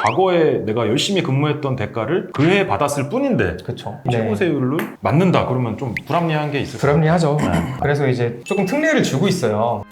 과거에 내가 열심히 근무했던 대가를 그 해에 받았을 뿐인데 그쵸. 최고세율을 맞는다 그러면 좀 불합리한 게 있을 거예요. 불합리하죠. 그래서 이제 조금 특례를 주고 있어요.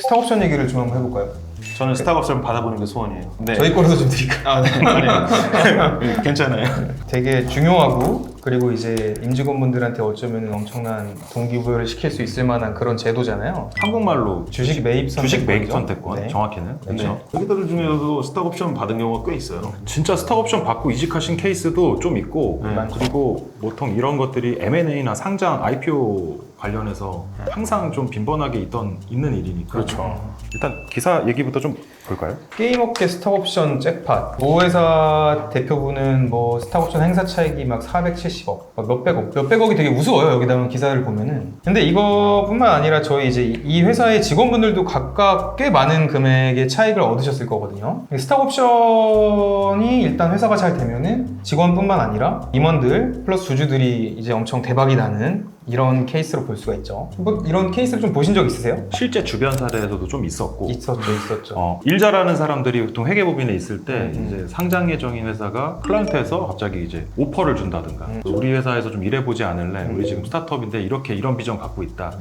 스탁옵션 얘기를 좀 한번 해볼까요? 저는 스탁옵션 받아보는 게 소원이에요. 네. 저희 거로도 좀 드릴까요? 아, 네. 아니요. 괜찮아요. 되게 중요하고 그리고 이제 임직원분들한테 어쩌면 엄청난 동기부여를 시킬 수 있을 만한 그런 제도잖아요. 한국말로 주식 매입 선택권. 주식 매입 선택권 네. 정확히는 그렇죠. 여기들 중에서도 스탁옵션 받은 경우가 꽤 있어요. 진짜 스탁옵션 받고 이직하신 케이스도 좀 있고 네. 그리고 보통 이런 것들이 M&A나 상장, IPO 관련해서 항상 좀 빈번하게 있는 일이니까 그렇죠. 일단 기사 얘기부터 좀 볼까요? 게임업계 스탁옵션 잭팟. 모 회사 대표분은 뭐 스탁옵션 행사 차익이 막 470억, 막 몇백억이 되게 우스워요. 여기 나온 기사를 보면은. 근데 이거뿐만 아니라 저희 이제 이 회사의 직원분들도 각각 꽤 많은 금액의 차익을 얻으셨을 거거든요. 스탁옵션이 일단 회사가 잘 되면은 직원뿐만 아니라 임원들 플러스 주주들이 이제 엄청 대박이 나는 이런 케이스로 볼 수가 있죠. 뭐 이런 케이스를 좀 보신 적 있으세요? 실제 주변 사례에서도 좀 있었고 있었죠. 일 잘하는 사람들이 보통 회계법인에 있을 때 이제 상장 예정인 회사가 클라이언트에서 갑자기 이제 오퍼를 준다든가 우리 회사에서 좀 일해보지 않을래? 우리 지금 스타트업인데 이런 비전 갖고 있다.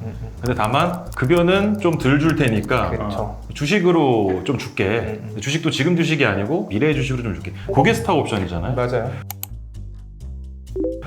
근데 다만 급여는 좀 덜 줄 테니까 그렇죠. 주식으로 좀 줄게. 주식도 지금 주식이 아니고 미래의 주식으로 좀 줄게. 그게 스탁 옵션이잖아요. 맞아요.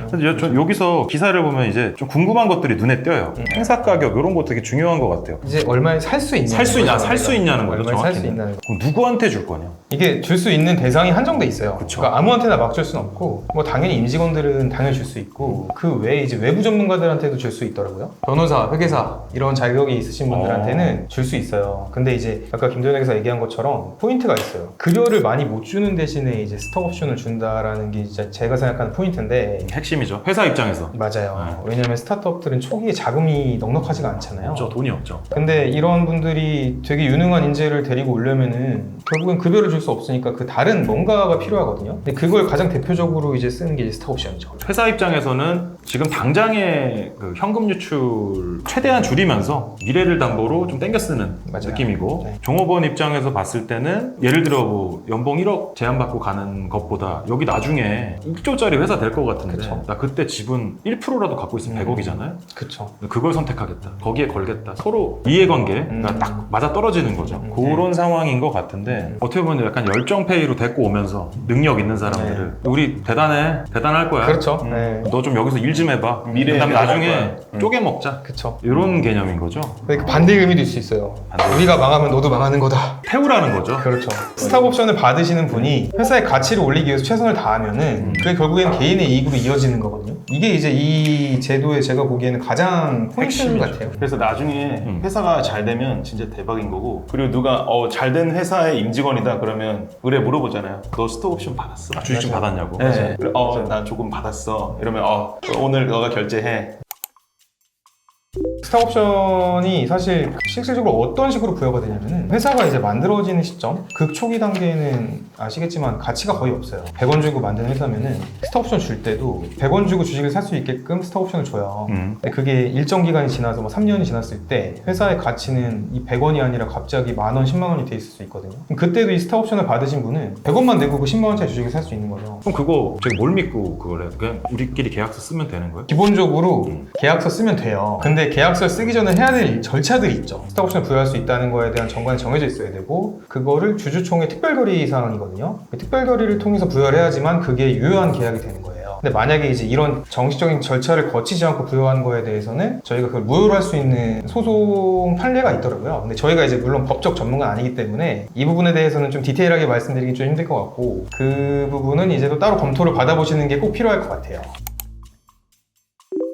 근데 저 여기서 기사를 보면 이제 좀 궁금한 것들이 눈에 띄어요. 행사 가격 이런 거 되게 중요한 것 같아요. 이제 얼마에 살 수 있냐? 살 수 있냐는 거죠. 얼마에 살 수 정확히는. 있냐는 거. 그럼 누구한테 줄 거냐? 이게 줄 수 있는 대상이 한정돼 있어요. 그쵸. 그러니까 아무한테나 막 줄 수는 없고, 뭐 당연히 임직원들은 당연히 줄 수 있고, 그 외에 이제 외부 전문가들한테도 줄 수 있더라고요. 변호사, 회계사 이런 자격이 있으신 분들한테는 줄 수 있어요. 근데 이제 아까 김도현 회계사 얘기한 것처럼 포인트가 있어요. 급여를 많이 못 주는 대신에 이제 스톡 옵션을 준다라는 게 진짜 제가 생각하는 포인트인데. 핵심이죠. 회사 입장에서. 맞아요. 왜냐면 스타트업들은 초기에 자금이 넉넉하지가 않잖아요. 없죠. 돈이 없죠. 근데 이런 분들이 되게 유능한 인재를 데리고 오려면은 결국엔 급여를 줄 수 없으니까 그 다른 뭔가가 필요하거든요. 근데 그걸 가장 대표적으로 이제 쓰는 게 이제 스톡옵션이죠. 회사 입장에서는 지금 당장의 그 현금 유출 최대한 줄이면서 미래를 담보로 좀 땡겨 쓰는 맞아요. 느낌이고 네. 종업원 입장에서 봤을 때는 예를 들어 뭐 연봉 1억 제한받고 가는 것보다 여기 나중에 2조짜리 회사 될 것 같은데 그쵸. 나 그때 지분 1%라도 갖고 있으면 100억이잖아요. 그쵸. 그걸 선택하겠다. 거기에 걸겠다. 서로 이해관계가 딱 맞아 떨어지는 거죠. 그런 상황인 것 같은데 어떻게 보면 약간 열정페이로 데리고 오면서 능력 있는 사람들을 우리 대단할 거야. 그렇죠. 네. 너 좀 여기서 일 좀 해봐. 미래에 그다음에 나갈 나중에 쪼개 먹자. 그쵸. 이런 개념인 거죠. 근데 그 반대 의미도 있을 수 있어요. 우리가 망하면 너도 망하는 거다. 태우라는 거죠. 그렇죠. 스탁옵션을 받으시는 분이 회사의 가치를 올리기 위해서 최선을 다하면은 그게 결국엔 개인의 이익으로 이어지는 거거든요. 이게 이제 이 제도의 제가 보기에는 가장 포인트 핵심이죠. 같아요. 그래서 나중에 회사가 잘 되면 진짜 대박인 거고, 그리고 누가 잘된 회사의 임직원이다 그러면 의뢰 물어보잖아요. 너 스톡옵션 받았어? 주식 좀 받았냐고. 네. 그래, 나 조금 받았어. 이러면 오늘 너가 결제해. 스탁옵션이 사실 실질적으로 어떤 식으로 부여가 되냐면은 회사가 이제 만들어지는 시점, 그 초기 단계에는 아시겠지만 가치가 거의 없어요. 100원 주고 만든 회사면은 스탁옵션 줄 때도 100원 주고 주식을 살 수 있게끔 스탁옵션을 줘요. 근데 그게 일정 기간이 지나서 뭐 3년이 지났을 때 회사의 가치는 이 100원이 아니라 갑자기 만원, 10만 원이 돼 있을 수 있거든요. 그럼 그때도 이 스탁옵션을 받으신 분은 100원만 내고 그 10만 원짜리 주식을 살 수 있는 거죠. 그럼 그거 제가 뭘 믿고 그걸 해요? 그냥 우리끼리 계약서 쓰면 되는 거예요? 기본적으로 계약서 쓰면 돼요. 근데 계약서 쓰기 전에 해야 될 절차들이 있죠. 스탁옵션을 부여할 수 있다는 거에 대한 정관이 정해져 있어야 되고, 그거를 주주총회 특별결의 사항이거든요. 그 특별결의를 통해서 부여를 해야지만 그게 유효한 계약이 되는 거예요. 근데 만약에 이제 이런 정식적인 절차를 거치지 않고 부여한 거에 대해서는 저희가 그걸 무효로 할 수 있는 소송 판례가 있더라고요. 근데 저희가 이제 물론 법적 전문가는 아니기 때문에 이 부분에 대해서는 좀 디테일하게 말씀드리기 좀 힘들 것 같고, 그 부분은 이제 또 따로 검토를 받아보시는 게 꼭 필요할 것 같아요.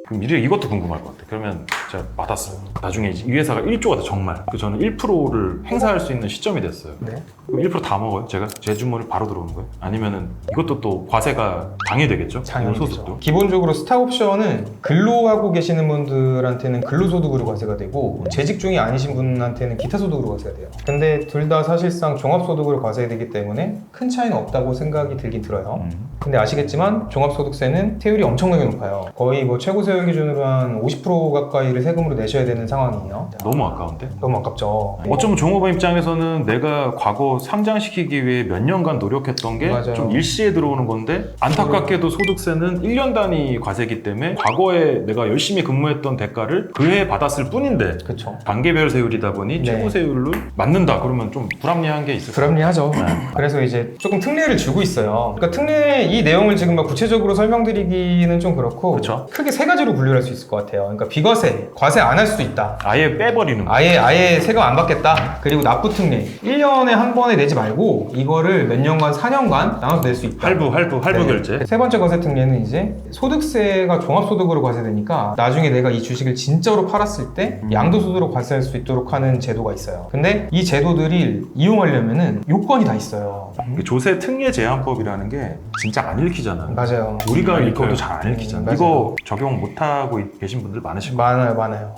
그럼 미래 이것도 궁금할 것 같아요. 그러면 제가 받았어요. 나중에 이 회사가 1조가 돼 정말. 저는 1%를 행사할 수 있는 시점이 됐어요. 네. 그럼 1% 다 먹어요? 제가 제 주머니 바로 들어오는 거예요? 아니면은 이것도 또 과세가 당해되겠죠? 당연히 소득도. 되죠. 기본적으로 스탁옵션은 근로하고 계시는 분들한테는 근로소득으로 과세가 되고, 재직 중이 아니신 분한테는 기타소득으로 과세가 돼요. 근데 둘 다 사실상 종합소득으로 과세되기 때문에 큰 차이는 없다고 생각이 들긴 들어요. 근데 아시겠지만 종합소득세는 세율이 엄청나게 높아요. 거의 뭐 최고세율 특별 기준으로 한 50% 가까이를 세금으로 내셔야 되는 상황이에요. 너무 아까운데? 너무 아깝죠. 어쩌면 종업원 입장에서는 내가 과거 상장시키기 위해 몇 년간 노력했던 게 맞아요. 좀 일시에 들어오는 건데 안타깝게도 소득세는 1년 단위 과세기 때문에 과거에 내가 열심히 근무했던 대가를 그 해에 받았을 뿐인데 그렇죠. 단계별 세율이다 보니 네. 최고 세율로 맞는다 그러면 좀 불합리한 게 있을 거예요. 불합리하죠. 그래서 이제 조금 특례를 주고 있어요. 그러니까 특례 이 내용을 지금 막 구체적으로 설명드리기는 좀 그렇고 그쵸. 크게 세 가지로 분류할 수 있을 것 같아요. 그러니까 비과세, 과세 안 할 수도 있다. 아예 빼버리는 거. 아예 세금 안 받겠다. 그리고 납부 특례. 1년에 한 번에 내지 말고 이거를 몇 년간, 4년간 나눠서 낼 수 있다. 할부 네. 결제. 세 번째 과세 특례는 이제 소득세가 종합소득으로 과세되니까 나중에 내가 이 주식을 진짜로 팔았을 때 양도소득으로 과세할 수 있도록 하는 제도가 있어요. 근데 이 제도들을 이용하려면은 요건이 다 있어요. 조세 특례 제한법이라는 게 진짜 안 읽히잖아요. 맞아요. 우리가 안 읽어도 읽혀요. 잘 안 읽히잖아요. 맞아요. 이거 적용 못하고 계신 분들 많으실 거예요. 많아요.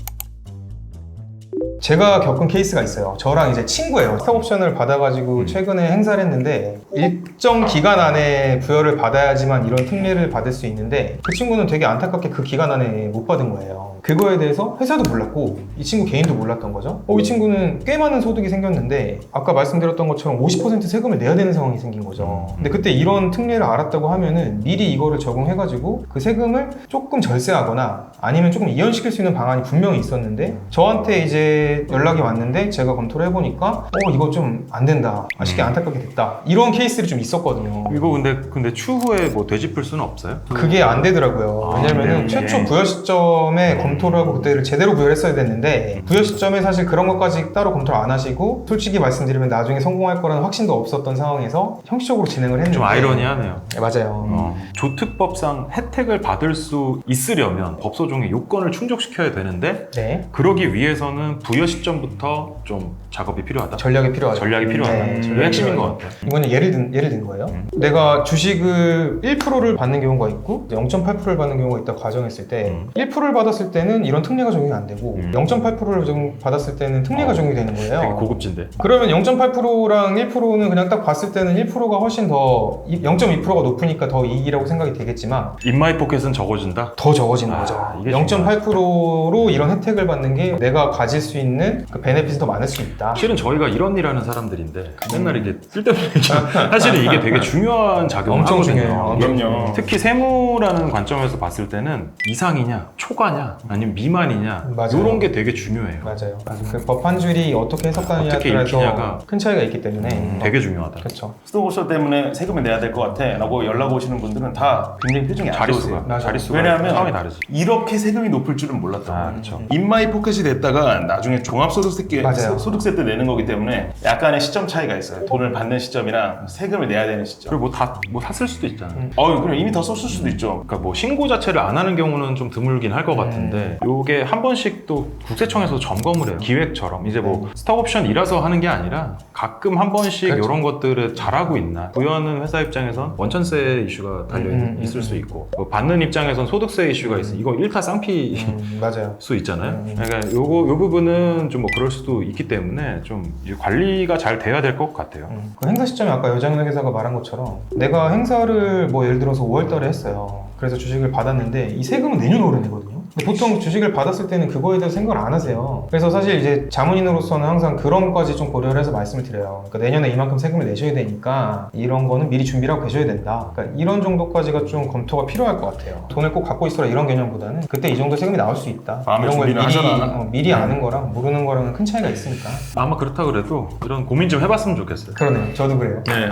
제가 겪은 케이스가 있어요. 저랑 이제 친구예요. 스톡옵션을 받아가지고 최근에 행사를 했는데 일정 기간 안에 부여를 받아야지만 이런 특례를 받을 수 있는데 그 친구는 되게 안타깝게 그 기간 안에 못 받은 거예요. 그거에 대해서 회사도 몰랐고 이 친구 개인도 몰랐던 거죠. 이 친구는 꽤 많은 소득이 생겼는데 아까 말씀드렸던 것처럼 50% 세금을 내야 되는 상황이 생긴 거죠. 근데 그때 이런 특례를 알았다고 하면은 미리 이거를 적용해가지고 그 세금을 조금 절세하거나 아니면 조금 이연시킬 수 있는 방안이 분명히 있었는데 저한테 이제 연락이 왔는데 제가 검토를 해보니까 이거 좀 안 된다. 아쉽게 안타깝게 됐다. 이런 케이스들이 좀 있었거든요. 이거 근데 추후에 뭐 되짚을 수는 없어요? 그게 안 되더라고요. 왜냐면은 네. 최초 부여 시점에 검토를 하고 그때를 제대로 부여를 했어야 됐는데 부여 시점에 사실 그런 것까지 따로 검토를 안 하시고 솔직히 말씀드리면 나중에 성공할 거라는 확신도 없었던 상황에서 형식적으로 진행을 했는데 좀 아이러니하네요. 네, 맞아요. 조특법상 혜택을 받을 수 있으려면 법소종의 요건을 충족시켜야 되는데 네. 그러기 위해서는 부여 시점부터 좀 작업이 필요하다. 전략이 필요하죠. 전략이 필요하다. 네, 이게 핵심인 필요하죠. 것 같아요. 이거는 예를 든 거예요. 내가 주식을 1%를 받는 경우가 있고 0.8%를 받는 경우가 있다고 가정했을 때 1%를 받았을 때는 이런 특례가 적용이 안 되고 0.8%를 받았을 때는 특례가 적용이 되는 거예요. 되게 고급진데. 그러면 0.8%랑 1%는 그냥 딱 봤을 때는 1%가 훨씬 더 0.2%가 높으니까 더 이익이라고 생각이 되겠지만 인마이 포켓은 적어진다? 더 적어지는 거죠. 이게 0.8%로 이런 혜택을 받는 게 내가 가질 수 있는 그 베네핏이 더 많을 수 있다. 실은 저희가 이런 일 하는 사람들인데 맨날 이게 쓸데없는 얘기 사실은 이게 되게 중요한 작용을 엄청 하거든요. 중요해요. 엄청 그럼요. 특히 세무라는 관점에서 봤을 때는 이상이냐, 초과냐, 아니면 미만이냐 맞아요. 이런 게 되게 중요해요. 맞아요. 그 법 한 줄이 어떻게 해석하느냐에 어떻게 따라서 읽히냐가 큰 차이가 있기 때문에 되게 중요하다. 그렇죠. 스톡옵션 때문에 세금을 내야 될 것 같아 라고 연락 오시는 분들은 다 굉장히 표정이 안 좋으세요. 자릿수가 맞아요. 자릿수가 왜냐하면 상황이 다르지. 이렇게 세금이 높을 줄은 몰랐던 거예요. 그렇죠. 인마이 포켓이 됐다가 나중에 종합소득세 맞아요. 소득세 때 내는 거기 때문에 약간의 시점 차이가 있어요. 돈을 받는 시점이랑 세금을 내야 되는 시점. 그리고 뭐 샀을 수도 있잖아요. 그럼 이미 더 썼을 수도 있죠. 그러니까 뭐 신고 자체를 안 하는 경우는 좀 드물긴 할 것 같은데 요게 한 번씩 또 국세청에서 점검을 해요. 기획처럼 이제 뭐 스톡옵션이라서 하는 게 아니라 가끔 한 번씩 그렇죠. 이런 것들을 잘하고 있나 부여하는 회사 입장에선 원천세 이슈가 달려 있을 수 있고 뭐 받는 입장에선 소득세 이슈가 있어. 이거 일타 쌍피 맞아요. 수 있잖아요. 그러니까 요 부분은 좀 뭐 그럴 수도 있기 때문에 좀 이제 관리가 잘 돼야 될 것 같아요. 그 행사 시점에 아까 여장현 회사가 말한 것처럼 내가 행사를 뭐 예를 들어서 5월달에 했어요. 그래서 주식을 받았는데 이 세금은 내년 5월에 내거든요. 근데 보통 주식을 받았을 때는 그거에 대해서 생각을 안 하세요. 그래서 사실 이제 자문인으로서는 항상 그런 것까지 좀 고려를 해서 말씀을 드려요. 그러니까 내년에 이만큼 세금을 내셔야 되니까 이런 거는 미리 준비를 하고 계셔야 된다. 그러니까 이런 정도까지가 좀 검토가 필요할 것 같아요. 돈을 꼭 갖고 있어라 이런 개념보다는 그때 이 정도 세금이 나올 수 있다. 마음의 이런 걸 준비를 미리, 하셔라. 미리 아는 거랑 모르는 거랑은 큰 차이가 있으니까. 아마 그렇다 그래도 이런 고민 좀 해봤으면 좋겠어요. 그러네요. 저도 그래요. 네,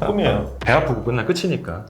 꿈이에요. 배 아프고 끝날 끝이니까.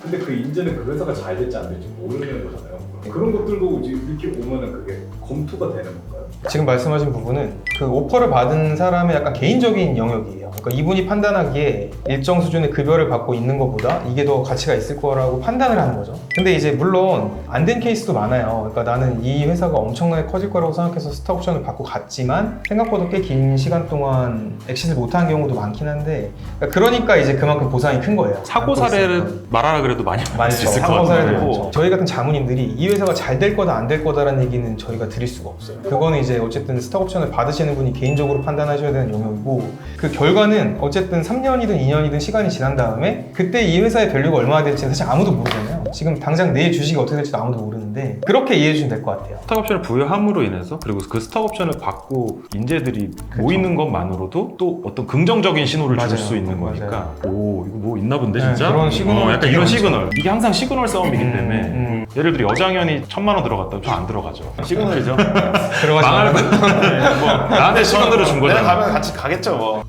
근데 그 이제는 그 회사가 잘 될지 안 될지 모르는 거잖아요. 그런 것들도 이제 이렇게 오면은 그게 검토가 되는 건가요? 지금 말씀하신 부분은 그 오퍼를 받은 사람의 약간 개인적인 영역이에요. 그러니까 이분이 판단하기에 일정 수준의 급여를 받고 있는 것보다 이게 더 가치가 있을 거라고 판단을 하는 거죠. 근데 이제 물론 안 된 케이스도 많아요. 그러니까 나는 이 회사가 엄청나게 커질 거라고 생각해서 스톡옵션을 받고 갔지만 생각보다 꽤 긴 시간 동안 엑시트를 못한 경우도 많긴 한데 그러니까 이제 그만큼 보상이 큰 거예요. 사고 사례를 말하라 그래도 많이 많죠. 말할 수 있을 것 사고 사례도 같은데. 많죠. 저희 같은 자문인들이 이 회사가 잘 될 거다 안 될 거다라는 얘기는 저희가 드릴 수가 없어요. 그거는 이제 어쨌든 스톡옵션을 받으시는 분이 개인적으로 판단하셔야 되는 영역이고 그 결과는 어쨌든 3년이든 2년이든 시간이 지난 다음에 그때 이 회사의 밸류가 얼마나 될지는 사실 아무도 모르잖아요. 지금 당장 내일 주식이 어떻게 될지도 아무도 모르는데 그렇게 이해해 주시면 될 것 같아요. 스탁 옵션을 부여함으로 인해서 그리고 그 스탁 옵션을 받고 인재들이 모이는 것만으로도 또 어떤 긍정적인 신호를 줄 맞아요. 수 있는 거니까 맞아요. 오 이거 뭐 있나 본데 네, 진짜? 그런 시그널 약간 이런 시그널 이게 항상 시그널 싸움이기 때문에 예를 들어 여장현이 1,000만 원 들어갔다 저 안 들어가죠. 시그널이죠. 들어가지 망할 말고. 뭐 나한테 시그널을 준 내가 거잖아. 가면 같이 가겠죠 뭐.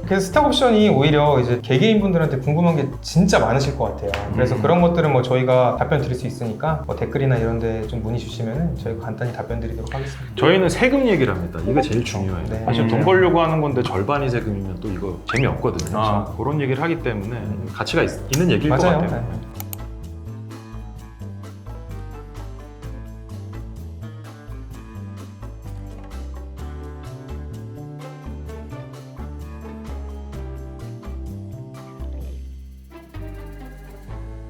그래서 스탁 옵션이 오히려 이제 개개인분들한테 궁금한 게 진짜 많으실 것 같아요. 그래서 그런 것들은 뭐 저희가 답변 드릴 수 있으니까 뭐 댓글이나 이런 데 좀 문의 주시면은 저희가 간단히 답변 드리도록 하겠습니다. 저희는 세금 얘기를 합니다. 이게 제일 중요해요. 네. 사실 돈 벌려고 하는 건데 절반이 세금이면 또 이거 재미없거든요. 아. 그런 얘기를 하기 때문에 가치가 있는 얘기일 것 맞아요. 같아요. 네.